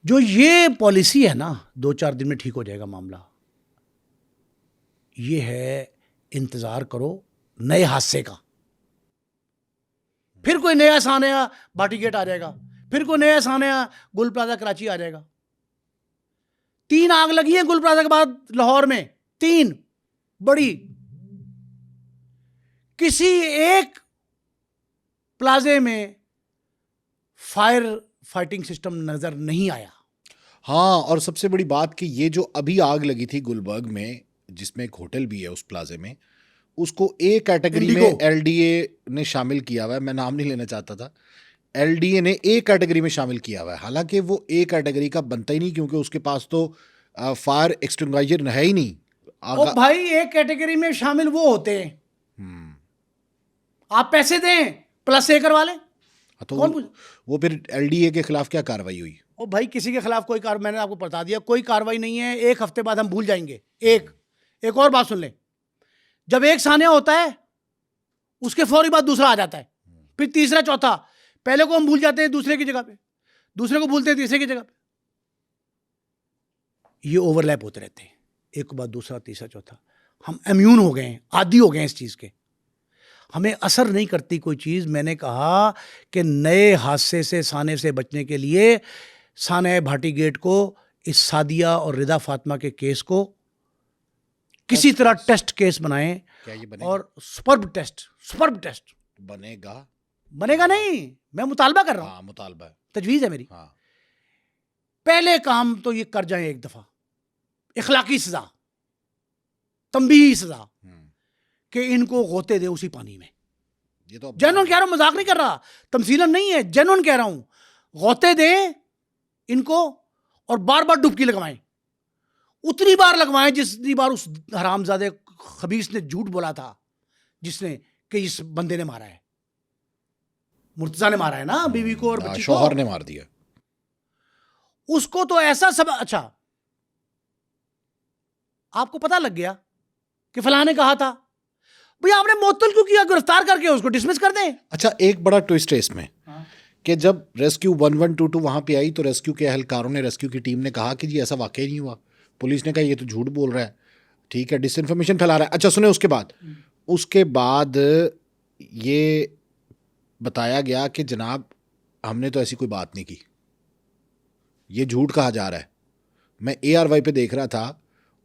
جو یہ پالیسی ہے نا 2-4 دن میں ٹھیک ہو جائے گا معاملہ. یہ ہے انتظار کرو نئے حادثے کا. پھر کوئی نیا سانحہ بھاٹی گیٹ آ جائے گا, پھر کوئی نیا سانحہ گل پلازا کراچی آ جائے گا. 3 آگ لگی ہیں گل پلازا کے بعد لاہور میں, 3 بڑی. کسی ایک پلازے میں فائر فائٹنگ سسٹم نظر نہیں آیا. ہاں, اور سب سے بڑی بات کہ یہ جو ابھی آگ لگی تھی گلبرگ میں, جس میں ایک ہوٹل بھی ہے اس پلازے میں, اس کو اے کیٹیگری میں ایل ڈی اے نے شامل کیا ہوا ہے. میں نام نہیں لینا چاہتا تھا. ایل ڈی اے نے اے کیٹیگری میں شامل کیا ہوا ہے, حالانکہ وہ اے کیٹیگری کا بنتا ہی نہیں, کیونکہ اس کے پاس تو فائر ایکسٹنگوائزر ہے ہی نہیں. او بھائی, اے کیٹیگری میں شامل وہ ہوتے ہیں آپ پیسے دیں پلس اے کروا لیں. تو وہ پھر ایل ڈی اے کے خلاف کیا کاروائی ہوئی؟ او بھائی, کسی کے خلاف کوئی میں نے آپ کو بتا دیا, کوئی کاروائی نہیں ہے. 1 ہفتے بعد ہم بھول جائیں گے. ایک اور بات سن لیں, جب ایک سانحہ ہوتا ہے اس کے فوری بعد دوسرا آ جاتا ہے, پھر تیسرا, چوتھا. پہلے کو ہم بھول جاتے ہیں دوسرے کی جگہ پہ, دوسرے کو بھولتے ہیں تیسرے کی جگہ پہ. یہ اوور لیپ ہوتے رہتے ہیں, ایک کے بعد دوسرا, تیسرا, چوتھا. ہم امیون ہو گئے ہیں, عادی ہو گئے ہیں اس چیز کے, ہمیں اثر نہیں کرتی کوئی چیز. میں نے کہا کہ نئے حادثے سے, سانحے سے بچنے کے لیے سانحہ بھاٹی گیٹ کو, اس سعدیہ اور رضا فاطمہ کے کیس کو کسی طرح ٹیسٹ کیس بنائیں. اور سپرب ٹیسٹ بنے گا نہیں, میں مطالبہ کر رہا ہوں, مطالبہ تجویز ہے میری. پہلے کام تو یہ کر جائیں ایک دفعہ, اخلاقی سزا, تنبیہی سزا, کہ ان کو غوطے دے اسی پانی میں. یہ تو جنون کہہ رہا ہوں, مذاق نہیں کر رہا, تمثیلاً نہیں ہے, جنون کہہ رہا ہوں. غوطے دیں ان کو اور بار بار ڈبکی لگوائیں. اتنی بار لگوائیں جتنی بار اس حرامزادے خبیث نے جھوٹ بولا تھا, جس نے کہ اس بندے نے مارا ہے, مرتضیٰ نے مارا ہے نا بیوی کو اور بچی کو, شوہر نے مار دیا اس کو. تو ایسا سب, اچھا آپ کو پتہ لگ گیا کہ فلاں نے کہا تھا, بھئی آپ نے معطل کیوں کیا, گرفتار کر کے اس کو ڈسمس کر دیں. اچھا, ایک بڑا ٹوسٹ ہے اس میں کہ جب ریسکیو 1122 وہاں پہ آئی تو ریسکیو کے اہلکاروں نے, ریسکیو کی ٹیم نے کہا کہ جی ایسا واقعی نہیں ہوا. پولیس نے کہا یہ تو جھوٹ بول رہا ہے, ٹھیک ہے, ڈس انفارمیشن پھیلا رہا ہے. اچھا سنیں, اس کے بعد یہ بتایا گیا کہ جناب ہم نے تو ایسی کوئی بات نہیں کی, یہ جھوٹ کہا جا رہا ہے. میں اے آر وائی پہ دیکھ رہا تھا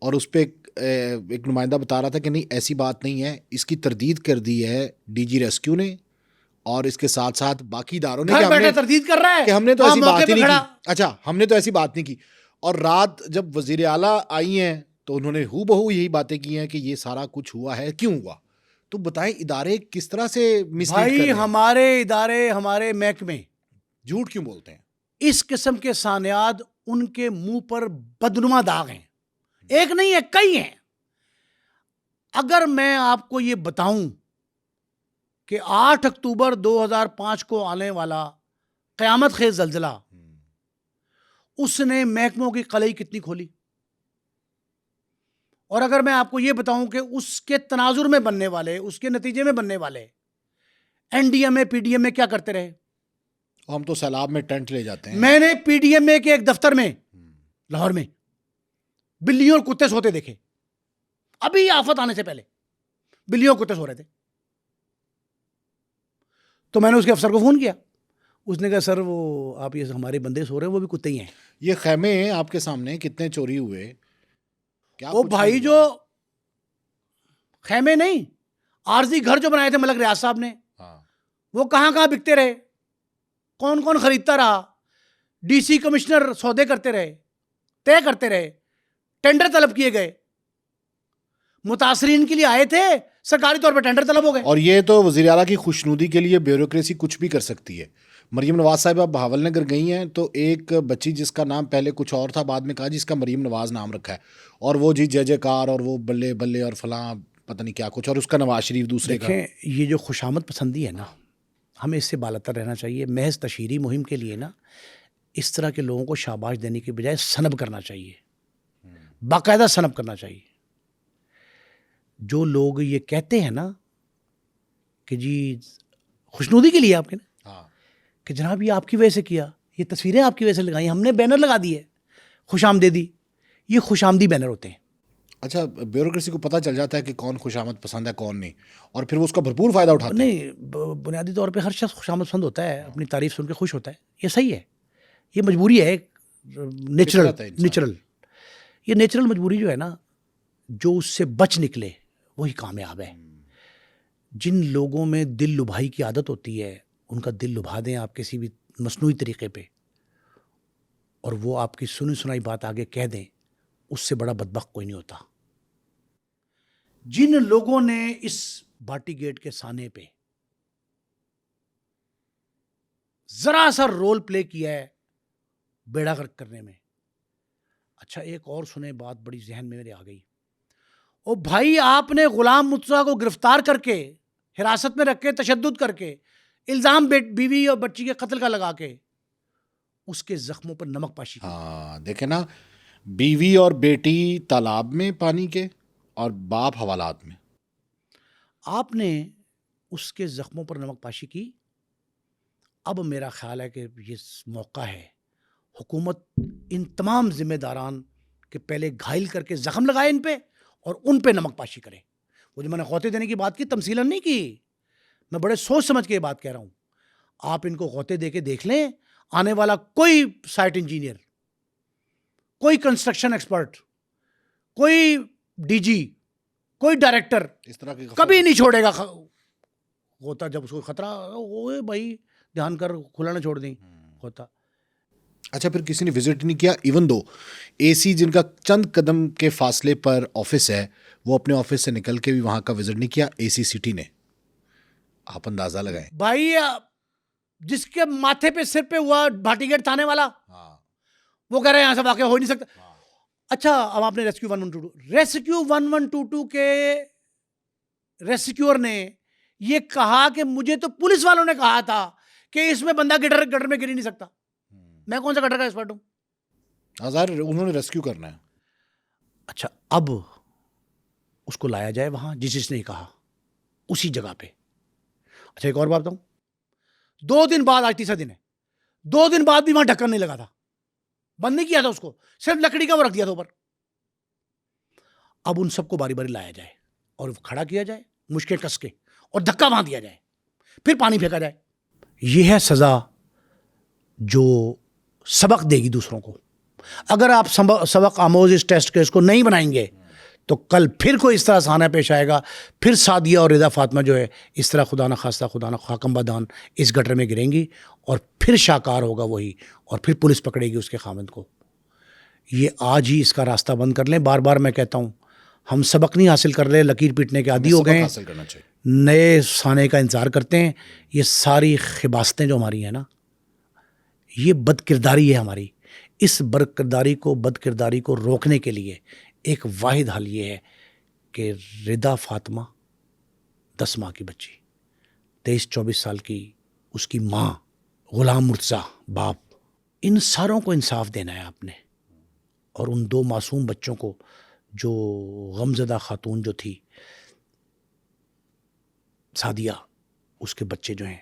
اور اس پہ ایک نمائندہ بتا رہا تھا کہ نہیں ایسی بات نہیں ہے. اس کی تردید کر دی ہے ڈی جی ریسکیو نے اور اس کے ساتھ ساتھ باقی اداروں نے, تردید کر رہا ہے کہ ہم نے تو ایسی بات ہی نہیں کی. اچھا, ہم نے تو ایسی بات نہیں کی. اور رات جب وزیر اعلیٰ آئی ہیں تو انہوں نے ہو بہو یہی باتیں کی ہیں کہ یہ سارا کچھ ہوا ہے, کیوں ہوا. تو بتائیں ادارے کس طرح سے مسلیڈ کر رہے ہیں. ہمارے ادارے, ہمارے محکمے جھوٹ کیوں بولتے ہیں. اس قسم کے سانحات ان کے منہ پر بدنما داغ ہیں, ایک نہیں ہے, کئی ہیں. اگر میں آپ کو یہ بتاؤں کہ 8 اکتوبر 2005 کو آنے والا قیامت خیز زلزلہ, اس نے محکموں کی قلعی کتنی کھولی, اور اگر میں آپ کو یہ بتاؤں کہ اس کے تناظر میں بننے والے, اس کے نتیجے میں بننے والے این ڈی ایم اے, پی ڈی ایم اے کیا کرتے رہے. ہم تو سیلاب میں ٹینٹ لے جاتے ہیں. میں نے پی ڈی ایم اے کے ایک دفتر میں لاہور میں بلیوں اور کتے سوتے دیکھے, ابھی آفت آنے سے پہلے بلیوں اور کتے سو رہے تھے. تو میں نے اس کے افسر کو فون کیا, اس نے کہا سر وہ آپ یہ ہمارے بندے سو رہے ہیں, وہ بھی کتے ہی ہیں. یہ خیمے ہیں آپ کے سامنے, کتنے چوری ہوئے. وہ بھائی جو خیمے نہیں, عارضی گھر جو بنائے تھے ملک ریاض صاحب نے, وہ کہاں کہاں بکتے رہے, کون کون خریدتا رہا, ڈی سی کمشنر سودے کرتے رہے, طے کرتے رہے, ٹینڈر طلب کیے گئے, متاثرین کے لیے آئے تھے, سرکاری طور پر ٹینڈر طلب ہو گئے. اور یہ تو وزیر اعلیٰ کی خوشنودی کے لیے بیوروکریسی کچھ بھی کر سکتی ہے. مریم نواز صاحبہ بہاول نگر گئی ہیں تو ایک بچی جس کا نام پہلے کچھ اور تھا, بعد میں کہا جس کا مریم نواز نام رکھا ہے, اور وہ جی جے جے کار اور وہ بلے بلے اور فلاں پتہ نہیں کیا کچھ, اور اس کا نواز شریف دوسرے کا. دیکھیں یہ جو خوشامد پسندی ہے نا, ہمیں اس سے بالاتر رہنا چاہیے. محض تشہیری مہم کے لیے نا اس طرح کے لوگوں کو شاباش دینے کے بجائے سنب کرنا چاہیے, باقاعدہ سنب کرنا چاہیے. جو لوگ یہ کہتے ہیں نا کہ جی خوشنودی کے لیے آپ کے نا, کہ جناب یہ آپ کی وجہ سے کیا, یہ تصویریں آپ کی وجہ سے لگائی, ہم نے بینر لگا دیے خوش آمدیدی. یہ خوش آمدی بینر ہوتے ہیں. اچھا, بیوروکریسی کو پتہ چل جاتا ہے کہ کون خوش آمد پسند ہے کون نہیں, اور پھر وہ اس کا بھرپور فائدہ اٹھاتے ہیں. نہیں, بنیادی طور پہ ہر شخص خوش آمد پسند ہوتا ہے, اپنی تعریف سن کے خوش ہوتا ہے, یہ صحیح ہے, یہ مجبوری ہے نیچرل. یہ نیچرل مجبوری جو ہے نا, جو اس سے بچ نکلے وہی کامیاب ہے. جن لوگوں میں دل لبھائی کی عادت ہوتی ہے, ان کا دل لبھا دیں آپ کسی بھی مصنوعی طریقے پہ, اور وہ آپ کی سنی سنائی بات آگے کہہ دیں, اس سے بڑا بدبخت کوئی نہیں ہوتا. جن لوگوں نے اس بھاٹی گیٹ کے سانے پہ ذرا سا رول پلے کیا ہے بیڑا غرق کرنے میں. اچھا, ایک اور سنیں بات, بڑی ذہن میں میرے آ گئی. او بھائی, آپ نے غلام مرتضیٰ کو گرفتار کر کے, حراست میں رکھ کے, تشدد کر کے, الزام بیوی اور بچی کے قتل کا لگا کے, اس کے زخموں پر نمک پاشی کی. ہاں دیکھیں نا, بیوی اور بیٹی تالاب میں پانی کے اور باپ حوالات میں. آپ نے اس کے زخموں پر نمک پاشی کی. اب میرا خیال ہے کہ یہ موقع ہے حکومت ان تمام ذمہ داران کے پہلے گھائل کر کے زخم لگائے ان پہ, اور ان پہ نمک پاشی کرے. وہ جو میں نے غوطے دینے کی بات کی, تمثیلاً نہیں کی, میں بڑے سوچ سمجھ کے یہ بات کہہ رہا ہوں. آپ ان کو غوطے دے کے دیکھ لیں, آنے والا کوئی سائٹ انجینئر, کوئی کنسٹرکشن ایکسپرٹ, کوئی ڈی جی, کوئی ڈائریکٹر اس طرح کی کبھی نہیں چھوڑے گا غوطہ. جب اس کو خطرہ ہوئے بھائی دھیان کر, کھلا نہ چھوڑ دیں غوطہ. اچھا, پھر کسی نے وزٹ نہیں کیا, ایون دو اے سی جن کا چند قدم کے فاصلے پر آفس ہے, وہ اپنے آفس سے نکل کے بھی وہاں کا وزٹ نہیں کیا اے سی سٹی نے. آپ اندازہ لگائیں بھائی, جس کے ماتھے پہ سر پہ ہوا بھاٹی گیٹ تھانے والا, وہ کہہ رہے ہیں یہاں سے واقع ہو نہیں سکتا. اچھا, اب آپ نے ریسکیو 1122 کے ریسکیور نے یہ کہا کہ مجھے تو پولیس والوں نے کہا تھا کہ اس میں بندہ گٹر میں گر ہی نہیں سکتا. میں کون سا گٹر کا ایکسپرٹ ہوں؟ ہزار انہوں نے ریسکیو کرنا ہے. اچھا, اب اس کو لایا جائے وہاں جس نے کہا, اسی جگہ پہ. اچھا, ایک اور بات بتاؤں, 2 دن بعد, آج تیسرا دن ہے, 2 دن بعد بھی وہاں ڈھکن نہیں لگا تھا, بند نہیں کیا تھا اس کو, صرف لکڑی کا وہ رکھ دیا تھا اوپر. اب ان سب کو باری باری لایا جائے اور کھڑا کیا جائے مشکل کس کے, اور دھکا وہاں دیا جائے, پھر پانی پھینکا جائے. یہ ہے سزا جو سبق دے گی دوسروں کو. اگر آپ سبق آموز اس ٹیسٹ کیس کو نہیں بنائیں گے تو کل پھر کوئی اس طرح سانحہ پیش آئے گا, پھر سعدیہ اور رضا فاطمہ جو ہے اس طرح خدا نہ خواستہ, خدا نہ خاکم بدان, اس گٹر میں گریں گی, اور پھر شاکار ہوگا وہی, اور پھر پولیس پکڑے گی اس کے خاوند کو. یہ آج ہی اس کا راستہ بند کر لیں. بار بار میں کہتا ہوں, ہم سبق نہیں حاصل کر رہے, لکیر پیٹنے کے عادی ہو گئے ہیں, نئے سانے کا انتظار کرتے ہیں. یہ ساری خباستیں جو ہماری ہیں نا, یہ بد کرداری ہے ہماری. اس بد کرداری کو روکنے کے لیے ایک واحد حل یہ ہے کہ رضا فاطمہ 10 ماہ کی بچی, 23-24 سال کی اس کی ماں, غلام مرتضیٰ باپ, ان ساروں کو انصاف دینا ہے آپ نے. اور ان 2 معصوم بچوں کو, جو غمزدہ خاتون جو تھی سعدیہ, اس کے بچے جو ہیں,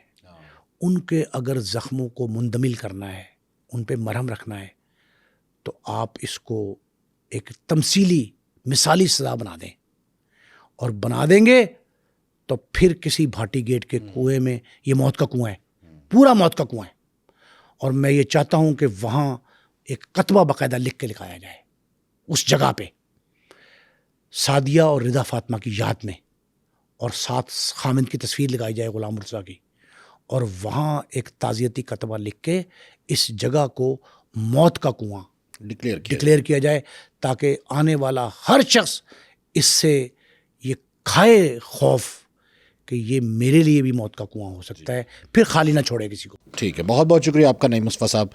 ان کے اگر زخموں کو مندمل کرنا ہے, ان پہ مرہم رکھنا ہے, تو آپ اس کو ایک تمثیلی مثالی سزا بنا دیں. اور بنا دیں گے تو پھر کسی بھاٹی گیٹ کے کنویں میں, یہ موت کا کنواں ہے, پورا موت کا کنواں ہے. اور میں یہ چاہتا ہوں کہ وہاں ایک کتبہ باقاعدہ لکھ کے لکھایا جائے اس جگہ پہ, سعدیہ اور رضا فاطمہ کی یاد میں, اور ساتھ خامند کی تصویر لگائی جائے غلام مرتضیٰ کی, اور وہاں ایک تعزیتی کتبہ لکھ کے اس جگہ کو موت کا کنواں ڈکلیئر کیا جائے, تاکہ آنے والا ہر شخص اس سے یہ کھائے خوف کہ یہ میرے لیے بھی موت کا کنواں ہو سکتا ہے, پھر خالی نہ چھوڑے کسی کو. ٹھیک ہے, بہت بہت شکریہ آپ کا نعیم مصطفیٰ صاحب.